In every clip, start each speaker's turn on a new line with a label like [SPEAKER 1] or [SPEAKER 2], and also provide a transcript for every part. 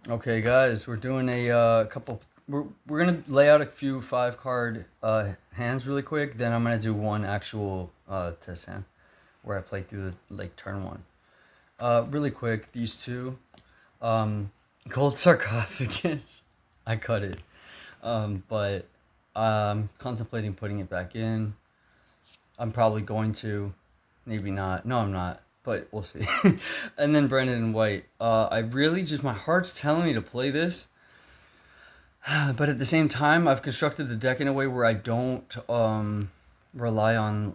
[SPEAKER 1] Okay, guys, we're doing a couple. We're gonna lay out a few 5 card hands really quick. Then I'm gonna do one actual test hand where I play through the like turn one. Really quick, these two. Gold sarcophagus. I cut it, but I'm contemplating putting it back in. I'm probably going to, maybe not. No, I'm not, but we'll see. And then Brendan and White. I really just my heart's telling me to play this, but at the same time, I've constructed the deck in a way where I don't rely on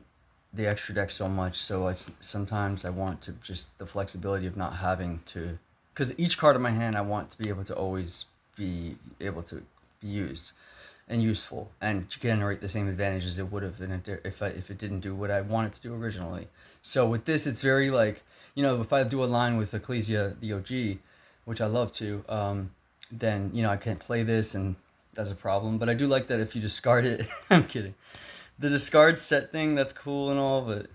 [SPEAKER 1] the extra deck so much. So sometimes I want to just the flexibility of not having to, because each card in my hand I want to be able to always be able to be used and useful and to generate the same advantages it would have if it didn't do what I wanted to do originally. So with this, it's very like, if I do a line with Ecclesia the OG, which I love to, then I can't play this, and that's a problem. But I do like that if you discard it. I'm kidding. The discard set thing, that's cool and all, but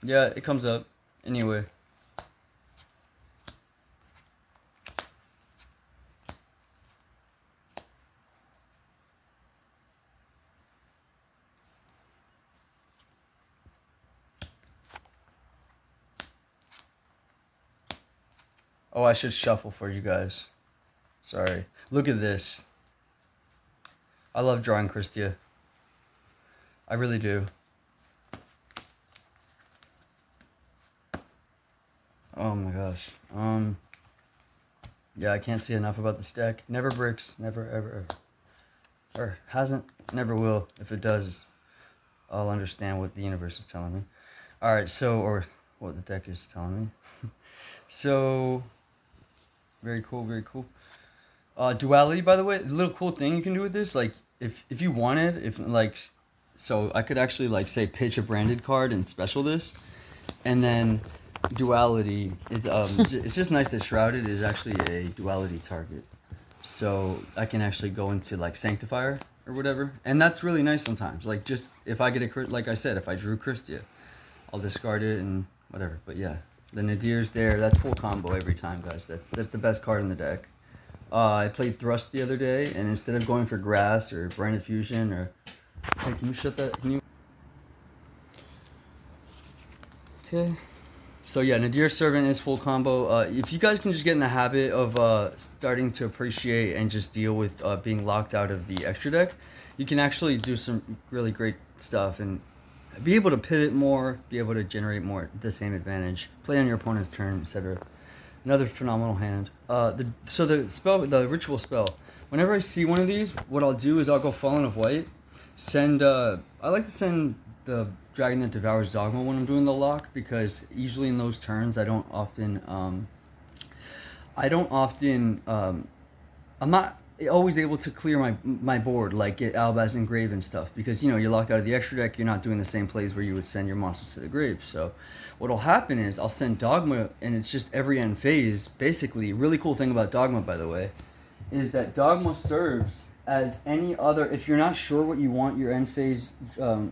[SPEAKER 1] yeah, it comes up anyway. Oh, I should shuffle for you guys. Sorry. Look at this. I love drawing Christia. I really do. Oh my gosh. Yeah, I can't say enough about this deck. Never bricks. Never, ever, ever. Or hasn't. Never will. If it does, I'll understand what the universe is telling me. Alright, so, or what the deck is telling me. So, very cool, very cool. Duality, by the way, a little cool thing you can do with this, like, if you wanted, if, like, so I could actually, like, say, pitch a branded card and special this, and then duality, it's just nice that Shrouded is actually a duality target. So I can actually go into, like, Sanctifier or whatever, and that's really nice sometimes. Like, just, if I get a, like I said, if I drew Christia, I'll discard it and whatever, but yeah. The Nadir's there, that's full combo every time, guys. That's the best card in the deck. I played Thrust the other day, and instead of going for Grass or Branded Fusion or... Hey, can you shut that? Can you... Okay. So yeah, Nadir Servant is full combo. If you guys can just get in the habit of starting to appreciate and just deal with being locked out of the extra deck, you can actually do some really great stuff and be able to pivot more, be able to generate more the same advantage, play on your opponent's turn, etc. Another phenomenal hand. The ritual spell. Whenever I see one of these, what I'll do is I'll go Fallen of White. I like to send the Dragon that Devours Dogma when I'm doing the lock, because usually in those turns I don't often I'm not always able to clear my board, like get Albaz and Grave and stuff, because you're locked out of the extra deck. You're not doing the same plays where you would send your monsters to the grave. So what'll happen is I'll send Dogma, and it's just every end phase basically. Really cool thing about Dogma, by the way, is that Dogma serves as any other. If you're not sure what you want your end phase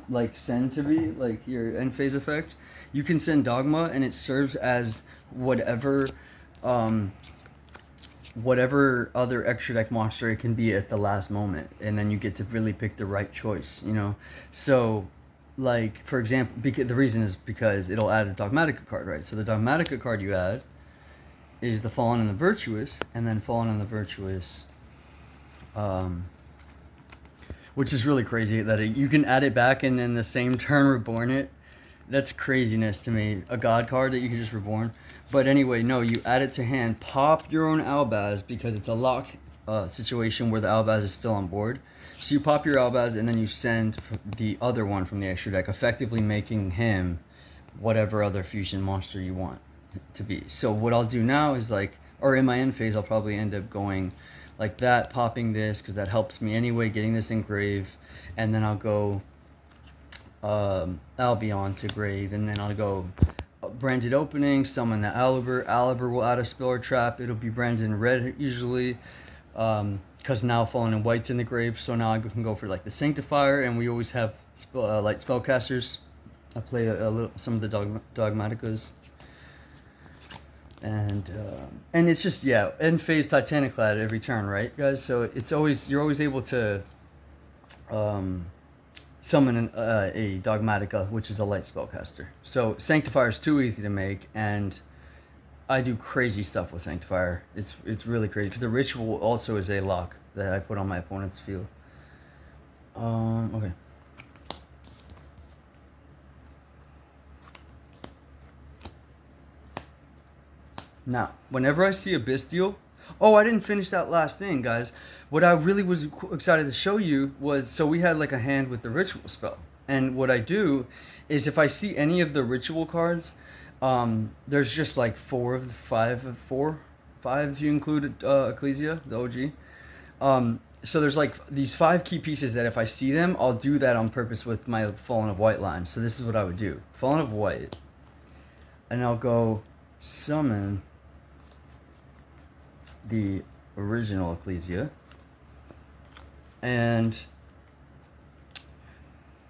[SPEAKER 1] like send to be, like your end phase effect, you can send Dogma, and it serves as whatever other extra deck monster it can be at the last moment, and then you get to really pick the right choice. So, like, for example, the reason is because it'll add a Dogmatica card, right? So the Dogmatica card you add is the Fallen and the Virtuous, and then Fallen and the Virtuous, which is really crazy that you can add it back and then the same turn reborn it. That's craziness to me. A god card that you can just reborn. But anyway, no, you add it to hand, pop your own Albaz, because it's a lock situation where the Albaz is still on board. So you pop your Albaz, and then you send the other one from the extra deck, effectively making him whatever other fusion monster you want to be. So what I'll do now is, like, or in my end phase, I'll probably end up going like that, popping this, because that helps me anyway, getting this in grave, and then I'll go Albion to grave, and then I'll go branded opening, summon the Aliber. Aliber will add a spell or trap. It'll be branded in red usually, because now Fallen in White's in the grave, so now I can go for like the Sanctifier, and we always have light spellcasters. I play some of the Dogmaticas. And it's just, yeah, end phase Titanic Clad every turn, right, guys? So it's always, you're always able to summon a Dogmatica, which is a light spellcaster. So Sanctifier is too easy to make, and I do crazy stuff with Sanctifier. It's really crazy because the ritual also is a lock that I put on my opponent's field. Okay. Now, whenever I see a Bestial, oh, I didn't finish that last thing, guys. What I really was excited to show you was, so we had like a hand with the ritual spell. And what I do is if I see any of the ritual cards, there's just like five if you include Ecclesia, the OG. So there's like these 5 key pieces that if I see them, I'll do that on purpose with my Fallen of White line. So this is what I would do. Fallen of White. And I'll go summon the original Ecclesia. And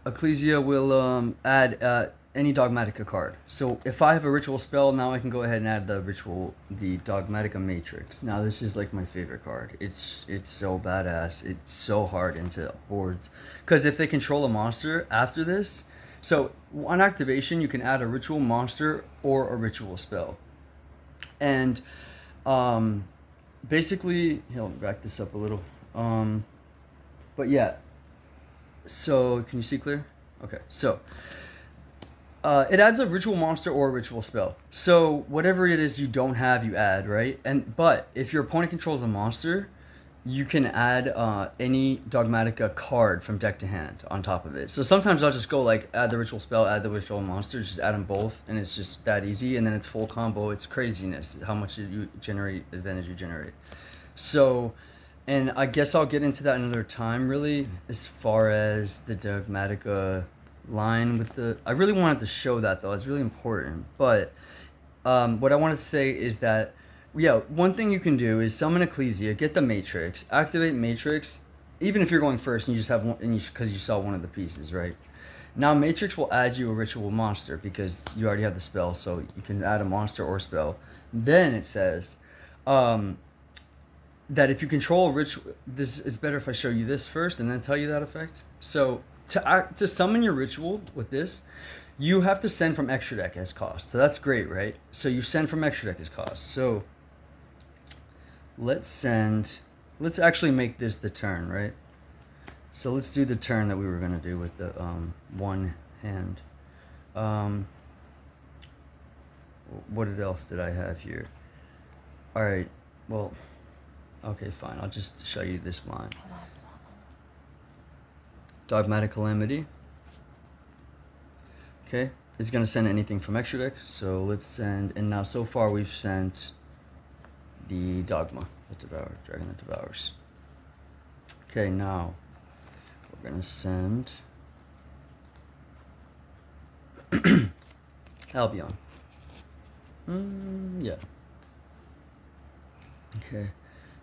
[SPEAKER 1] Ecclesia will add any Dogmatica card. So if I have a ritual spell, now I can go ahead and add the Dogmatica Matrix. Now this is like my favorite card. It's so badass. It's so hard into boards. Because if they control a monster after this, so on activation you can add a ritual monster or a ritual spell. And basically, here, let me back this up a little. But yeah, so can you see clear? Okay, so it adds a ritual monster or a ritual spell. So whatever it is you don't have, you add, right? But if your opponent controls a monster, you can add any Dogmatica card from deck to hand on top of it. So sometimes I'll just go like add the ritual spell, add the ritual monster, just add them both, and it's just that easy. And then it's full combo. It's craziness how much you generate, advantage you generate. So, and I guess I'll get into that another time, really, as far as the Dogmatica line with the... I really wanted to show that, though. It's really important. But what I wanted to say is that, yeah, one thing you can do is summon Ecclesia, get the Matrix, activate Matrix, even if you're going first and you just have one, because you saw one of the pieces, right? Now Matrix will add you a ritual monster because you already have the spell, so you can add a monster or spell. Then it says that if you control a ritual, this is better if I show you this first and then tell you that effect. So to summon your ritual with this, you have to send from extra deck as cost. So that's great, right? So you send from extra deck as cost. So let's actually make this the turn, right? So let's do the turn that we were going to do with the one hand. What else did I have here? All right, well, okay, fine. I'll just show you this line. Dogmatic Calamity. Okay, it's going to send anything from extra deck. So let's send, and now so far we've sent the Dogma, the Devourer, Dragon that Devours. Okay, now we're going to send Albion. Yeah. Okay.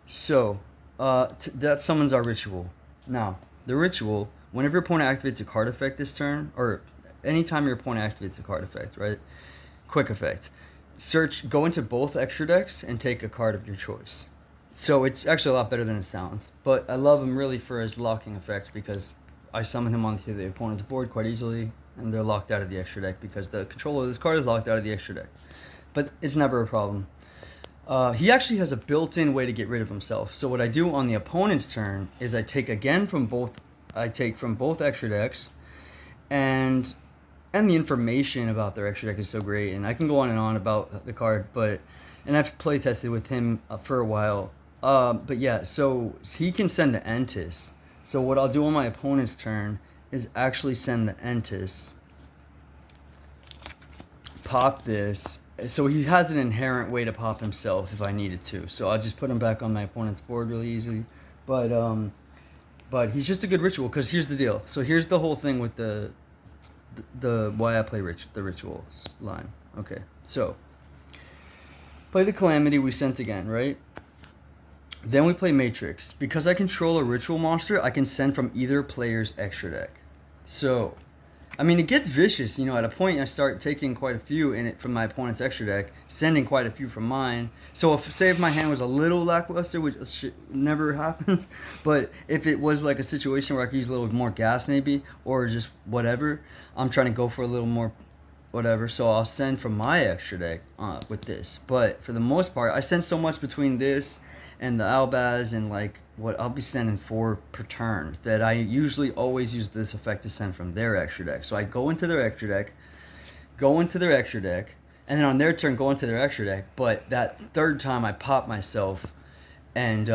[SPEAKER 1] So, that summons our ritual. Now, the ritual, whenever your opponent activates a card effect this turn, or anytime your opponent activates a card effect, right? Quick effect. Go into both extra decks and take a card of your choice. So it's actually a lot better than it sounds. But I love him really for his locking effect because I summon him onto the opponent's board quite easily, and they're locked out of the extra deck because the controller of this card is locked out of the extra deck. But it's never a problem. He actually has a built-in way to get rid of himself. So what I do on the opponent's turn is I take from both extra decks, and the information about their extra deck is so great, and I can go on and on about the card, and I've play tested with him for a while. But yeah, so he can send the Entis. So what I'll do on my opponent's turn is actually send the Entis, pop this. So he has an inherent way to pop himself if I needed to. So I'll just put him back on my opponent's board really easily. But he's just a good ritual because here's the deal. So here's the whole thing with the why I play the rituals line. Okay, so play the Calamity we sent again, right? Then we play Matrix. Because I control a ritual monster, I can send from either player's extra deck. So I mean, it gets vicious. You know, at a point, I start taking quite a few in it from my opponent's extra deck, sending quite a few from mine. So, if my hand was a little lackluster, which never happens, but if it was like a situation where I could use a little more gas, maybe, or just whatever, I'm trying to go for a little more whatever. So I'll send from my extra deck with this. But for the most part, I send so much between this and the Albaz and like what I'll be sending 4 per turn that I usually always use this effect to send from their extra deck. So I go into their extra deck, and then on their turn go into their extra deck. But that third time I pop myself and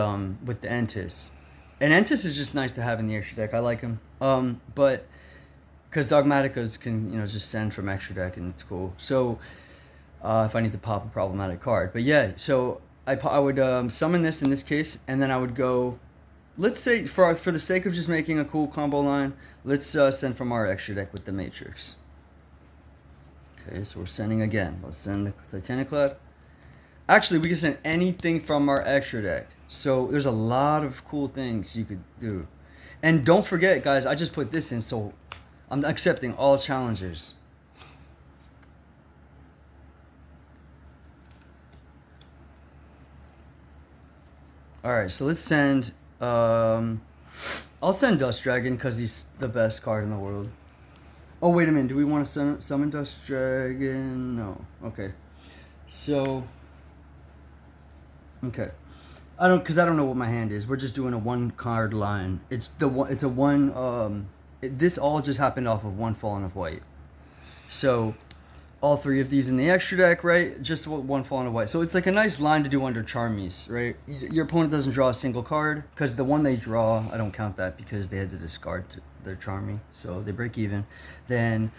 [SPEAKER 1] with the Entis. And Entis is just nice to have in the extra deck. I like him. But because Dogmaticas can, you know, just send from extra deck and it's cool. So if I need to pop a problematic card. But yeah, so I would summon this in this case, and then I would go, let's say, for the sake of just making a cool combo line, let's send from our extra deck with the Matrix. Okay, so we're sending again. Let's send the Titaniclad. Actually, we can send anything from our extra deck. So there's a lot of cool things you could do. And don't forget, guys, I just put this in, so I'm accepting all challengers. Alright, so let's send... I'll send Dust Dragon because he's the best card in the world. Oh, wait a minute. Do we want to summon Dust Dragon? No. Okay. So... Okay. Because I don't know what my hand is. We're just doing a 1-card line. It's a one... this all just happened off of 1 Fallen of White. So... all 3 of these in the extra deck, right? Just 1 Fallen of White. So it's like a nice line to do under Charmies, right? Your opponent doesn't draw a single card, because the one they draw, I don't count that because they had to discard their Charmy, so they break even. Then,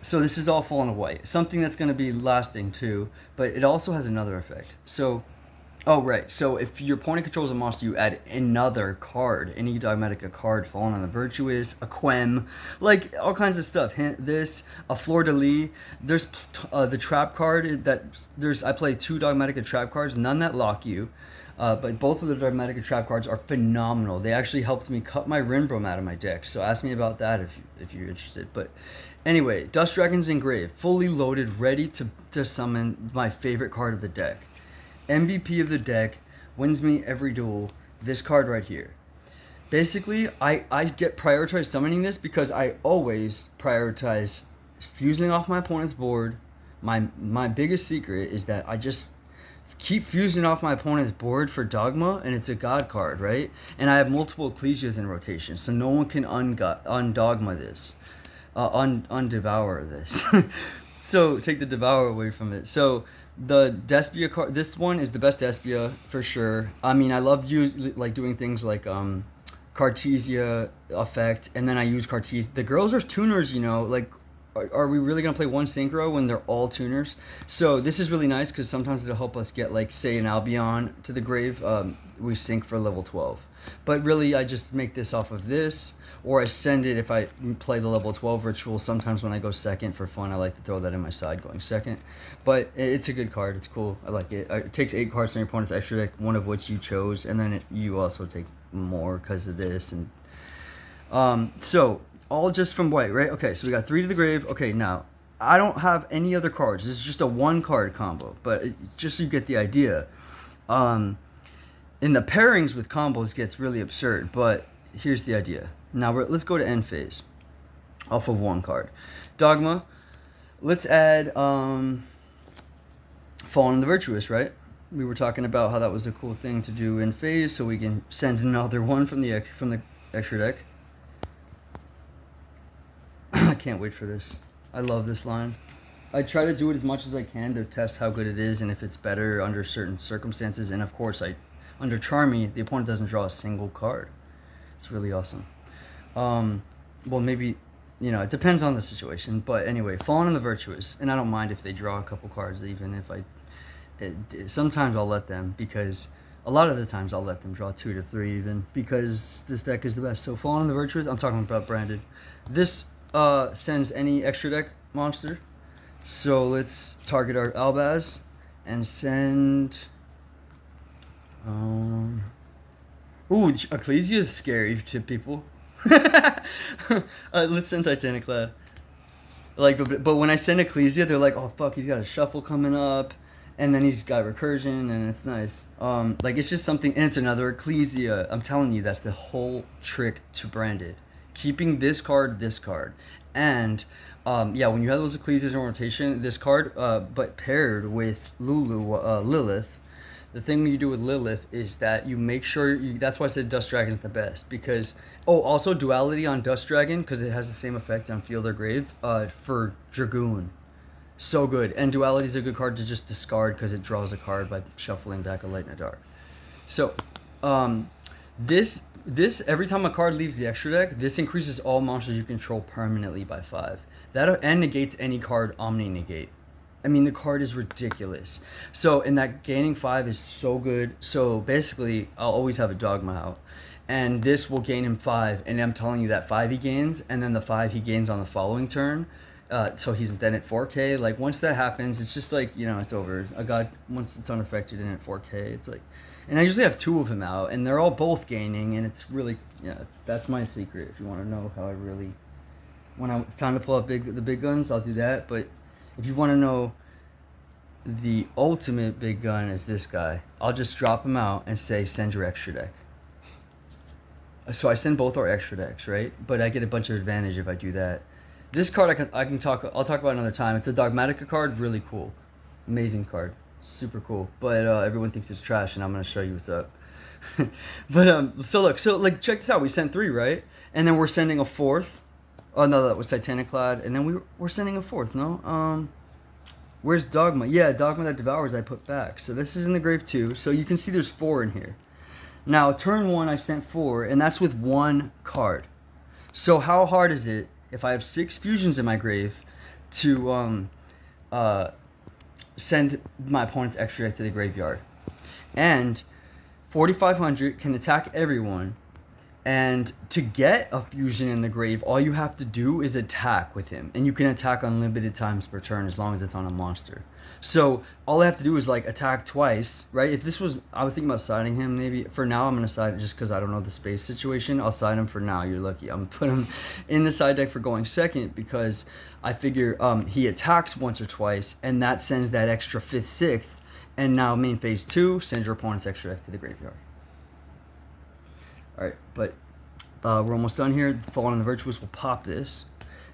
[SPEAKER 1] so this is all Fallen of White. Something that's going to be lasting too, but it also has another effect. So, oh right, so if your opponent controls a monster, you add another card, any Dogmatica card, Fallen on the Virtuous, a Quem, like all kinds of stuff. Hint this, a Fleur de Lis. There's the trap card that I play 2 Dogmatica trap cards, none that lock you, but both of the Dogmatica trap cards are phenomenal. They actually helped me cut my Rinbrom out of my deck, so ask me about that if you're interested. But anyway, Dust Dragon's engraved, fully loaded, ready to summon my favorite card of the deck. MVP of the deck, wins me every duel, this card right here. Basically, I get prioritized summoning this because I always prioritize fusing off my opponent's board. My biggest secret is that I just keep fusing off my opponent's board for Dogma, and it's a god card, right? And I have multiple Ecclesias in rotation, so no one can undogma this. Undevour this. So take the Devour away from it. So the Despia card, this one is the best Despia for sure. I mean, I love doing things like Cartesia effect, and then I use Cartesia. The girls are tuners, you know, like are we really gonna play one synchro when they're all tuners? So this is really nice because sometimes it'll help us get, like, say an Albion to the grave. We sync for level 12, but really I just make this off of this, or I send it if I play the level 12 ritual. Sometimes when I go second for fun, I like to throw that in my side going second. But it's a good card. It's cool. I like it. It takes 8 cards from your opponent's extra deck, one of which you chose, and then you also take more because of this. And so all just from white, right? Okay, so we got 3 to the grave. Okay, now I don't have any other cards. This is just a 1-card combo, but just so you get the idea. In the pairings with combos gets really absurd, but here's the idea. Now let's go to end phase off of 1 card. Dogma. Let's add Fallen on the Virtuous, right? We were talking about how that was a cool thing to do in phase, so we can send another one from the extra deck. I can't wait for this. I love this line. I try to do it as much as I can to test how good it is and if it's better under certain circumstances. And of course, under Charmy, the opponent doesn't draw a single card. It's really awesome. Well, maybe, you know, it depends on the situation. But anyway, Fallen on the Virtuous. And I don't mind if they draw a couple cards, even if sometimes I'll let them, because a lot of the times I'll let them draw 2 to 3 even, because this deck is the best. So Fallen on the Virtuous, I'm talking about branded. This sends any extra deck monster. So let's target our Albaz and send... Ooh, Ecclesia is scary to people. Let's send Titaniclad. Like, but when I send Ecclesia, they're like, oh fuck, he's got a shuffle coming up, and then he's got recursion, and it's nice. Like it's just something, and it's another Ecclesia. I'm telling you, that's the whole trick to branded. Keeping this card, and yeah, when you have those Ecclesias in rotation, this card, but paired with Lilith. The thing you do with Lilith is that you make sure you. That's why I said Dust Dragon is the best because also duality on Dust Dragon because it has the same effect on Field or Grave. For Dragoon, so good, and duality is a good card to just discard because it draws a card by shuffling back a Light and a Dark. So, this every time a card leaves the extra deck, this increases all monsters you control permanently by 5. That and negates any card Omni negate. I mean, the card is ridiculous. So, and that gaining 5 is so good. So, basically, I'll always have a Dogma out. And this will gain him 5. And I'm telling you that 5 he gains, and then the 5 he gains on the following turn. So he's then at 4K. Like, once that happens, it's just like, it's over. A god, once it's unaffected and at 4K, it's like... And I usually have 2 of him out, and they're all both gaining, and it's really... that's my secret. If you want to know how I really... When it's time to pull out the big guns, I'll do that. But... if you want to know the ultimate big gun is this guy, I'll just drop him out and say, send your extra deck. So I send both our extra decks, right? But I get a bunch of advantage if I do that. This card I'll talk about another time. It's a Dogmatica card, really cool. Amazing card. Super cool. But everyone thinks it's trash, and I'm going to show you what's up. But, so look, check this out. We sent 3, right? And then we're sending a 4th. Oh, no, that was Titaniclad. And then we're sending a 4th, no? Where's Dogma? Yeah, Dogma that Devours I put back. So this is in the grave too. So you can see there's 4 in here. Now, turn 1, I sent 4, and that's with 1 card. So how hard is it if I have 6 fusions in my grave to send my opponent's extra deck to the graveyard? And 4,500 can attack everyone. And to get a fusion in the grave, all you have to do is attack with him. And you can attack unlimited times per turn as long as it's on a monster. So all I have to do is like attack twice, right? If this was, I was thinking about siding him maybe. For now, I'm going to side just because I don't know the space situation. I'll side him for now. You're lucky. I'm going to put him in the side deck for going second because I figure he attacks once or twice. And that sends that extra 5th, 6th. And now main phase 2, send your opponent's extra deck to the graveyard. Alright, but we're almost done here. Fallen on the Virtuous will pop this.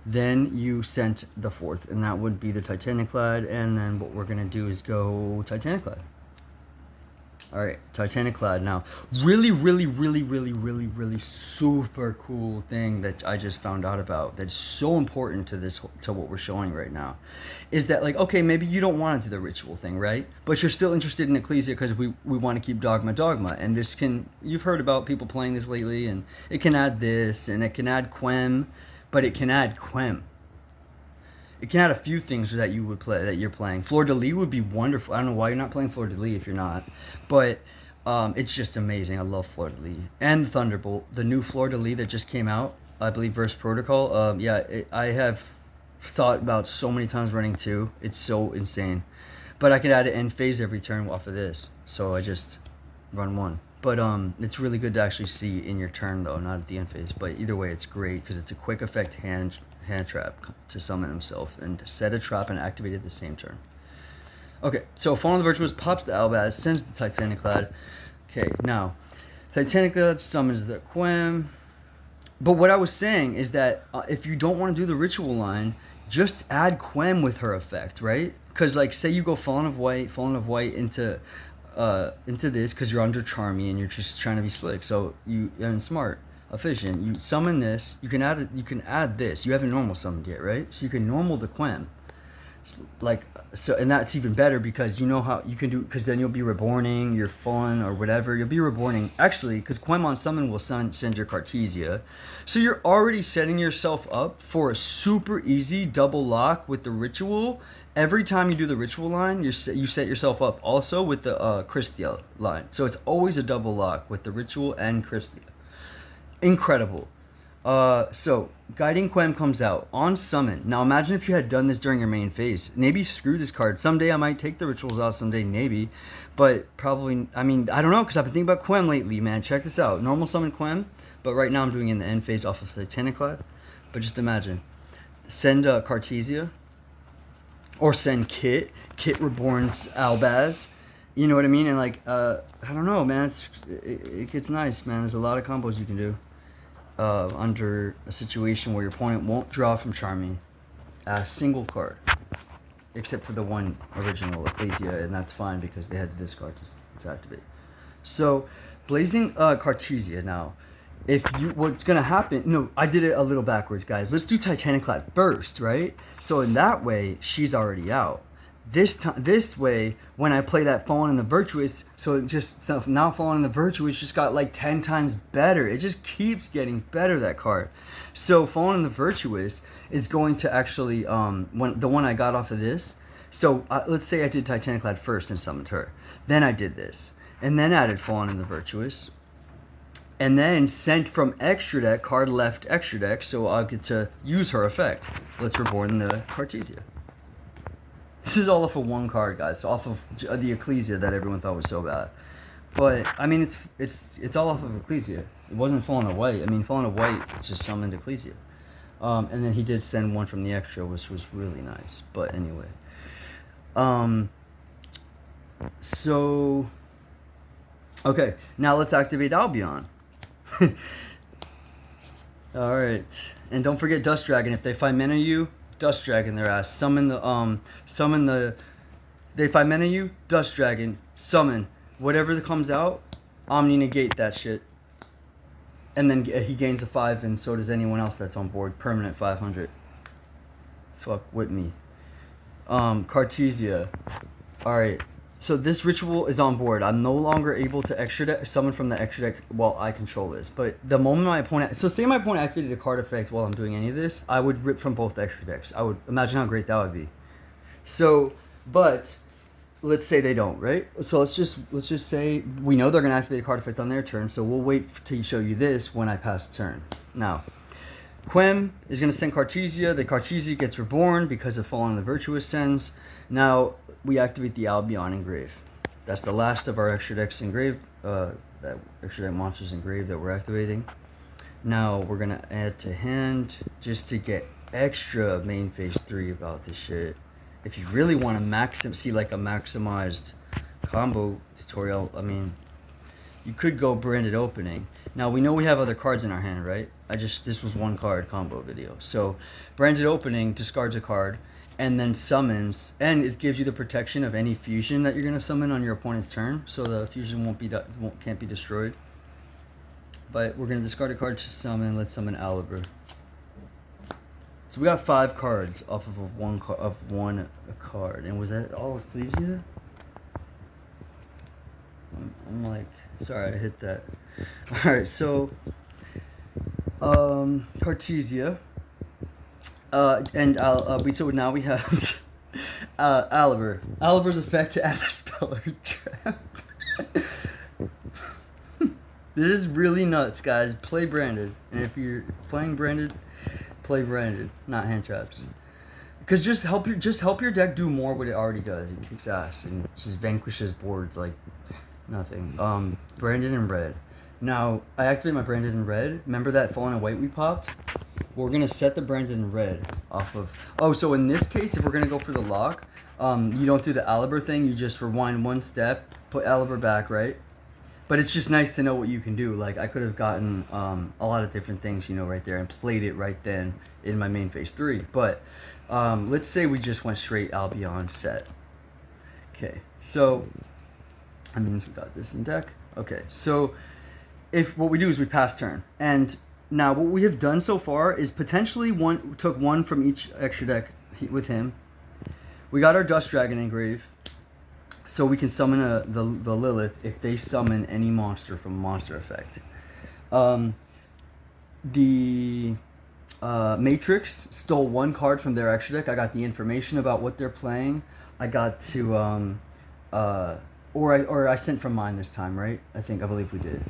[SPEAKER 1] Then you sent the 4th, and that would be the Titaniclad. And then what we're going to do is go Titaniclad. Alright, Titaniclad. Now, really super cool thing that I just found out about that's so important to what we're showing right now is that, like, okay, maybe you don't want to do the ritual thing, right? But you're still interested in Ecclesia because we want to keep Dogma. And this can, you've heard about people playing this lately, and it can add this, and it can add Quem, but it can add Quem. It can add a few things that you would play, that you're playing. Fleur-de-lis would be wonderful. I don't know why you're not playing Fleur-de-lis if you're not. But it's just amazing. I love Fleur-de-lis. And the Thunderbolt, the new Fleur-de-lis that just came out, I believe, versus Protocol. I have thought about so many times running 2. It's so insane. But I could add it end phase every turn off of this. So I just run 1. But it's really good to actually see in your turn, though, not at the end phase. But either way, it's great because it's a quick effect hand trap to summon himself and set a trap and activate it at the same turn. Okay, so Fallen on the Virtuous pops the Albaz, sends the Titaniclad. Okay, now Titaniclad summons the Quem. But what I was saying is that if you don't want to do the ritual line, just add Quem with her effect, right? Because, like, say you go Fallen of White into this because you're under Charmy and you're just trying to be slick, so and smart. Efficient. You summon this. You can add this. You haven't normal summoned yet, right? So you can normal the Quem. And that's even better because you know how you can do. Because then you'll be reborning your Fun or whatever. You'll be reborning actually because Quem on summon will send your Cartesia. So you're already setting yourself up for a super easy double lock with the ritual. Every time you do the ritual line, you set yourself up also with the Christia line. So it's always a double lock with the ritual and Christia. Incredible. So Guiding Quem comes out on summon. Now imagine if you had done this during your main phase. Maybe screw this card. Someday I might take the rituals out, someday maybe. But probably, I mean, I don't know, because I've been thinking about Quem lately, man. Check this out. Normal summon Quem, but right now I'm doing it in the end phase off of Titaniclad. But just imagine. send Cartesia, or send Kit. Kit Reborn's Albaz. You know what I mean? And like, I don't know, man. It gets nice, man. There's a lot of combos you can do under a situation where your opponent won't draw from Charmy a single card, except for the one original Ecclesia, and that's fine because they had to discard to activate. So, Blazing Cartesia now. If you, what's gonna happen? No, I did it a little backwards, guys. Let's do Titaniclad first, right? So in that way, she's already out. This way, when I play that Fallen and the Virtuous, now Fallen and the Virtuous just got like 10 times better. It just keeps getting better, that card. So Fallen and the Virtuous is going to actually the one I got off of this. So let's say I did Titaniclad first and summoned her. Then I did this, and then added Fallen and the Virtuous. And then sent from extra deck, card left extra deck, so I'll get to use her effect. Let's Reborn the Cartesia. This is all off of one card, guys. So off of the Ecclesia that everyone thought was so bad. But I mean, it's all off of Ecclesia. It wasn't Fallen of White. I mean, Fallen of White just summoned Ecclesia. And then he did send one from the extra, which was really nice. But anyway, so okay, now let's activate Albion. Alright. And don't forget Dust Dragon. If they find mana you, Dust Dragon their ass. They find mana you, Dust Dragon, summon. Whatever comes out, Omni negate that shit. And then he gains a 5, and so does anyone else that's on board. Permanent 500. Fuck with me. Cartesia. Alright. So this ritual is on board. I'm no longer able to extra deck, summon from the extra deck while I control this. But the moment my opponent... So say my opponent activated a card effect while I'm doing any of this, I would rip from both extra decks. I would imagine how great that would be. So, but let's say they don't, right? So let's just say we know they're going to activate a card effect on their turn, so we'll wait to show you this when I pass turn. Now, Quem is going to send Cartesia. The Cartesia gets Reborn because of Fallen the Virtuous sends. Now, we activate the Albion Engrave. That's the last of our extra decks engraved, that extra deck monsters engraved that we're activating. Now we're gonna add to hand just to get extra main phase 3 about this shit. If you really want to see like a maximized combo tutorial, I mean, you could go Branded Opening. Now we know we have other cards in our hand, right? This was one card combo video. So Branded Opening discards a card, and then summons, and it gives you the protection of any fusion that you're gonna summon on your opponent's turn, so the fusion can't be destroyed. But we're gonna discard a card to summon. Let's summon Aliber. So we got 5 cards off of one card, and was that all Ecclesia? I'm like, sorry, I hit that. All right, so Cartesia. So now we have Aliber. Aliber's effect to add the Speller Trap. This is really nuts, guys. Play Branded. And if you're playing Branded, play Branded, not hand traps. Because just help your deck do more what it already does. It kicks ass and just vanquishes boards like nothing. Branded in red. Now, I activate my Branded in red. Remember that Fallen in white we popped? We're going to set the Branded in red off of... Oh, so in this case, if we're going to go for the lock, you don't do the Aliber thing. You just rewind one step, put Aliber back, right? But it's just nice to know what you can do. Like, I could have gotten a lot of different things, right there, and played it right then in my main phase 3. But let's say we just went straight Albion set. Okay, so that means we got this in deck. Okay, so if what we do is we pass turn, and now what we have done so far is potentially took one from each extra deck with him. We got our Dust Dragon Engrave, so we can summon the Lilith if they summon any monster from Monster Effect. The Matrix stole one card from their extra deck. I got the information about what they're playing. I got to or I sent from mine this time, right? I believe we did.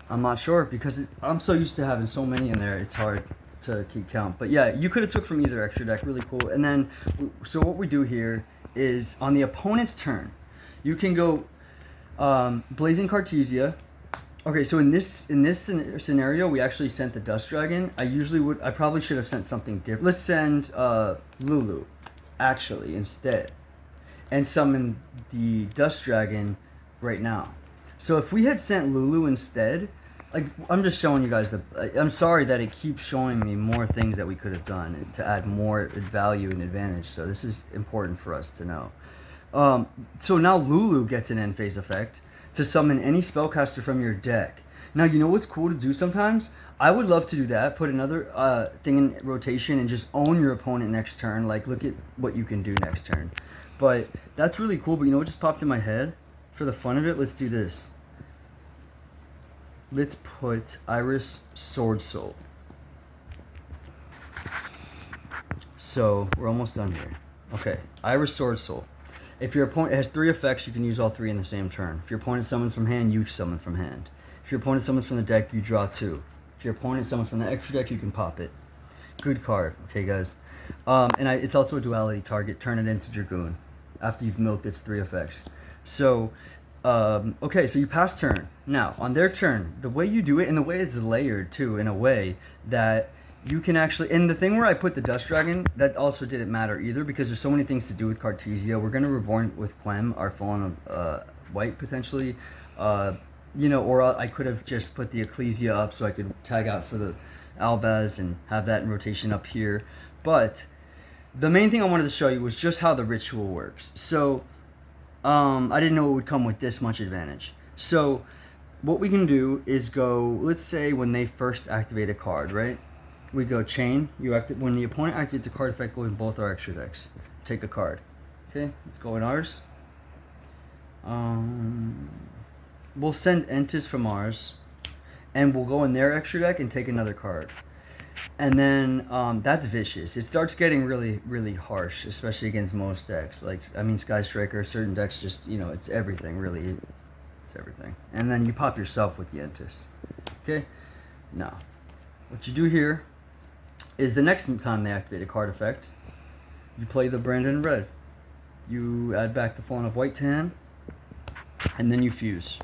[SPEAKER 1] I'm not sure because I'm so used to having so many in there, it's hard to keep count. But yeah, you could have took from either extra deck, really cool. And then, so what we do here is on the opponent's turn, you can go Blazing Cartesia, Okay, so in this scenario, we actually sent the Dust Dragon. I probably should have sent something different. Let's send Lulu, actually, instead, and summon the Dust Dragon right now. So if we had sent Lulu instead, like, I'm just showing you guys I'm sorry that it keeps showing me more things that we could have done to add more value and advantage. So this is important for us to know. So now Lulu gets an end phase effect to summon any spellcaster from your deck. Now, you know what's cool to do sometimes? I would love to do that. Put another thing in rotation and just own your opponent next turn. Like, look at what you can do next turn. But that's really cool. But you know what just popped in my head? For the fun of it, let's do this. Let's put Iris Sword Soul. So, we're almost done here. Okay, Iris Sword Soul. If your opponent has 3 effects, you can use all 3 in the same turn. If your opponent summons from hand, you summon from hand. If your opponent summons from the deck, you draw 2. If your opponent summons from the extra deck, you can pop it. Good card, okay, guys? It's also a duality target. Turn it into Dragoon after you've milked its 3 effects. So, okay, so you pass turn. Now, on their turn, the way you do it, and the way it's layered, too, in a way that you can actually, and the thing where I put the Dust Dragon, that also didn't matter either, because there's so many things to do with Cartesia. We're going to reborn with Quem, our Fallen of White, potentially. You know, or I could have just put the Ecclesia up so I could tag out for the Albaz and have that in rotation up here. But the main thing I wanted to show you was just how the ritual works. So, I didn't know it would come with this much advantage. So, what we can do is go, let's say when they first activate a card, right? We go chain. When the opponent activates a card effect, go in both our extra decks. Take a card. Okay, let's go in ours. We'll send Entis from ours, and we'll go in their extra deck and take another card. And then that's vicious. It starts getting really, really harsh, especially against most decks. Like, I mean, Sky Striker, certain decks just, you know, it's everything, really. It's everything. And then you pop yourself with the Entis. Okay? Now, what you do here is the next time they activate a card effect, you play the Branded Red. You add back the Fallen of White to hand, and then you fuse.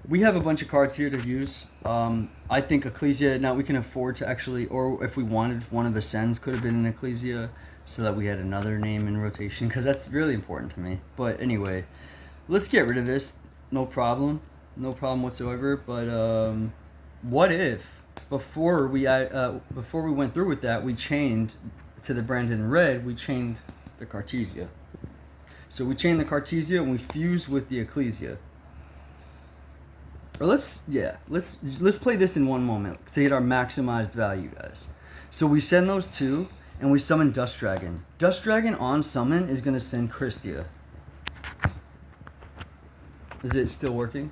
[SPEAKER 1] We have a bunch of cards here to use. I think Ecclesia, now we can afford to actually, or if we wanted, one of the Sens could have been an Ecclesia, so that we had another name in rotation, because that's really important to me. But anyway, let's get rid of this. No problem. No problem whatsoever. But what if, before we went through with that, we chained to the Branded Red, we chained the Cartesia. So we chain the Cartesia and we fuse with the Ecclesia. Or let's play this in one moment to get our maximized value, guys. So we send those 2 and we summon Dust Dragon. Dust Dragon on summon is going to send Christia. Is it still working?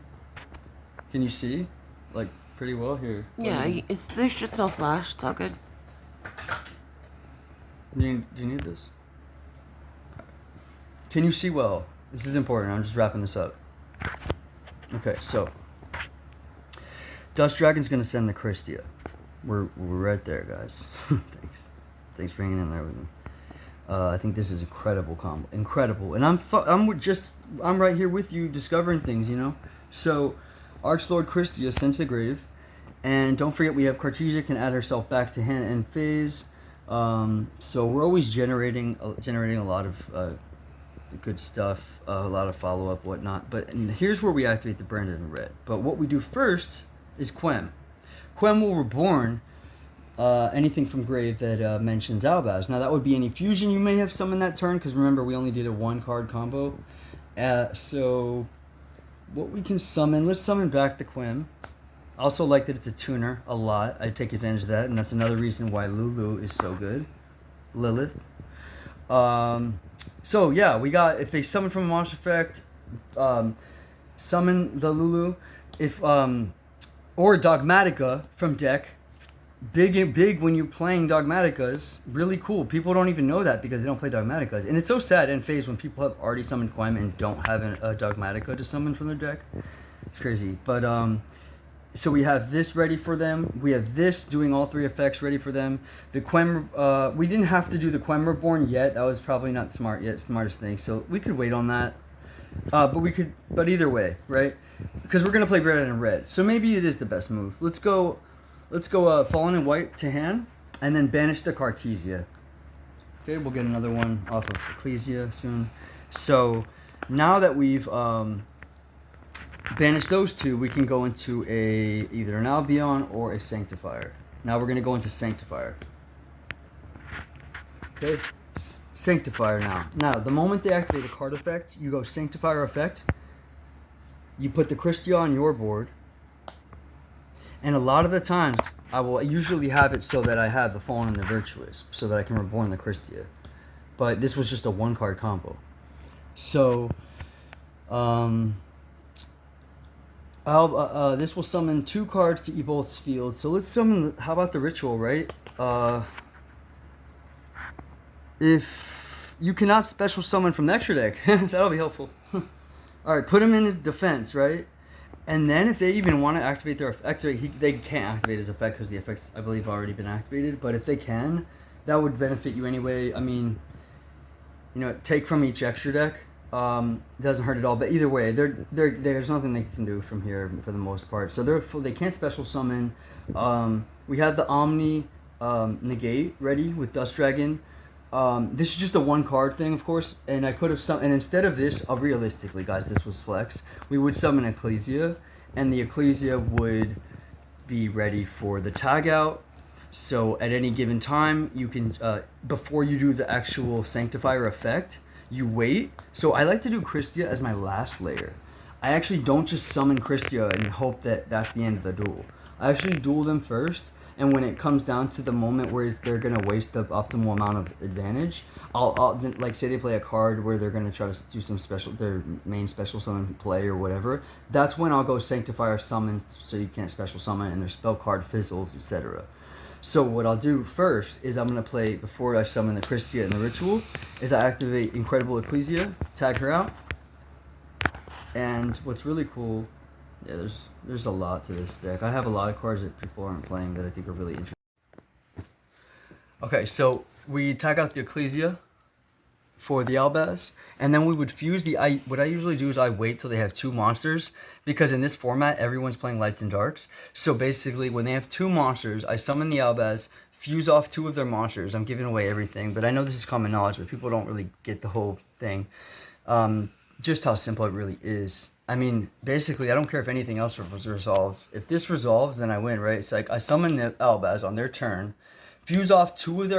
[SPEAKER 1] Can you see? Like, pretty well here.
[SPEAKER 2] Yeah, there's just no flash. It's all good.
[SPEAKER 1] Do you need this? Can you see well? This is important. I'm just wrapping this up. Okay, so Dust Dragon's gonna send the Christia. We're right there, guys. Thanks for hanging in there with me. I think this is incredible combo, incredible, and I'm right here with you, discovering things, you know. So, Archlord Christia sent to grave, and don't forget we have Cartesia can add herself back to hand and phase. So we're always generating a lot of good stuff, a lot of follow up, whatnot. But here's where we activate the Branded Red. But what we do first is Quem. Quem will reborn anything from grave that mentions Albaz. Now that would be any fusion you may have summoned that turn, because remember we only did a 1-card combo. So what we can summon, let's summon back the Quem. I also like that it's a tuner a lot. I take advantage of that, and that's another reason why Lulu is so good. Lilith. So yeah, we got, if they summon from a monster effect, summon the Lulu. If or Dogmatica from deck. Big when you're playing Dogmaticas. Really cool. People don't even know that because they don't play Dogmaticas. And it's so sad in phase when people have already summoned Quem and don't have a Dogmatica to summon from their deck. It's crazy. But so we have this ready for them. We have this doing all 3 effects ready for them. The Quem, we didn't have to do the Quem Reborn yet. That was probably not smartest thing. So we could wait on that. But either way, right? Because we're gonna play red and red, so maybe it is the best move. Let's go Fallen in White to hand, and then banish the Cartesia. Okay, we'll get another one off of Ecclesia soon. So now that we've banished those two, we can go into either an Albion or a Sanctifier. Now we're gonna go into Sanctifier. Okay, Sanctifier now. Now, the moment they activate a card effect, you go Sanctifier effect. You put the Christia on your board. And a lot of the times, I will usually have it so that I have the Fallen and the Virtuous, so that I can reborn the Christia. But this was just a 1-card combo. So, this will summon 2 cards to Ebolth's field. So let's summon, how about the Ritual, right? If you cannot special summon from the extra deck, that'll be helpful. Alright, put him in defense, right? And then if they even want to activate their effect, they can't activate his effect because the effect's, I believe, already been activated. But if they can, that would benefit you anyway. I mean, you know, take from each extra deck. Doesn't hurt at all. But either way, there's nothing they can do from here for the most part. So they can't special summon. We have the Omni Negate ready with Dust Dragon. This is just a 1-card thing, of course, and I could have and instead of this, realistically, guys, this was flex. We would summon Ecclesia, and the Ecclesia would be ready for the tag out. So at any given time, you can before you do the actual Sanctifier effect, you wait. So I like to do Christia as my last layer. I actually don't just summon Christia and hope that that's the end of the duel. I actually duel them first. And when it comes down to the moment where they're gonna waste the optimal amount of advantage, I'll like say they play a card where they're gonna try to do some their main special summon play or whatever. That's when I'll go Sanctifier summon, so you can't special summon, and their spell card fizzles, etc. So what I'll do first is I'm gonna play, before I summon the Christia and the Ritual, is I activate Incredible Ecclesia, tag her out, and what's really cool. Yeah, there's a lot to this deck. I have a lot of cards that people aren't playing that I think are really interesting. Okay, so we tag out the Ecclesia for the Albaz, and then we would fuse what I usually do is I wait till they have 2 monsters, because in this format, everyone's playing Lights and Darks. So basically, when they have 2 monsters, I summon the Albaz, fuse off 2 of their monsters. I'm giving away everything, but I know this is common knowledge, but people don't really get the whole thing. Just how simple it really is. I mean, basically, I don't care if anything else resolves. If this resolves, then I win, right? It's like I summon the Albaz on their turn, fuse off 2 of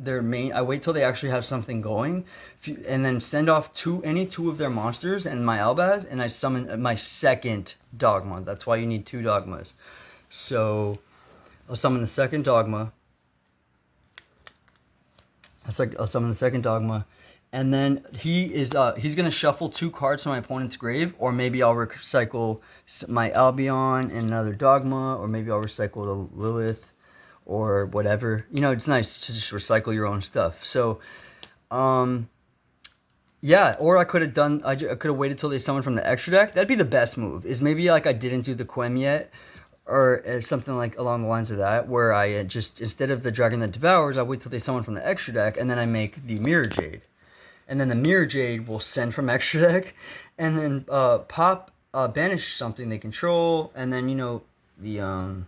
[SPEAKER 1] their main. I wait till they actually have something going, and then send off any 2 of their monsters and my Albaz, and I summon my second Dogma. That's why you need 2 Dogmas. So I'll summon the second Dogma. I'll summon the second Dogma. And then he's gonna shuffle 2 cards from my opponent's grave, or maybe I'll recycle my Albion and another Dogma, or maybe I'll recycle the Lilith, or whatever. You know, it's nice to just recycle your own stuff. So, yeah. Or I could have waited till they summon from the extra deck. That'd be the best move. Is maybe like I didn't do the Quem yet, or something like along the lines of that, where I just, instead of the Dragon that Devours, I wait till they summon from the extra deck, and then I make the Mirror Jade. And then the Mirror Jade will send from extra deck, and then banish something they control, and then, you know, the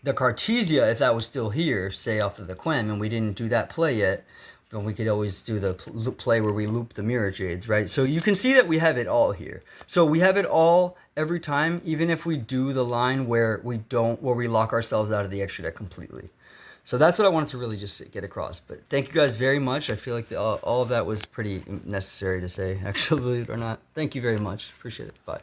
[SPEAKER 1] Cartesia, if that was still here, say off of the Quem, and we didn't do that play yet, then we could always do the play where we loop the Mirror Jades, right? So you can see that we have it all here. So we have it all every time, even if we do the line where we lock ourselves out of the extra deck completely. So that's what I wanted to really just get across. But thank you guys very much. I feel like all of that was pretty necessary to say, actually, believe it or not. Thank you very much. Appreciate it. Bye.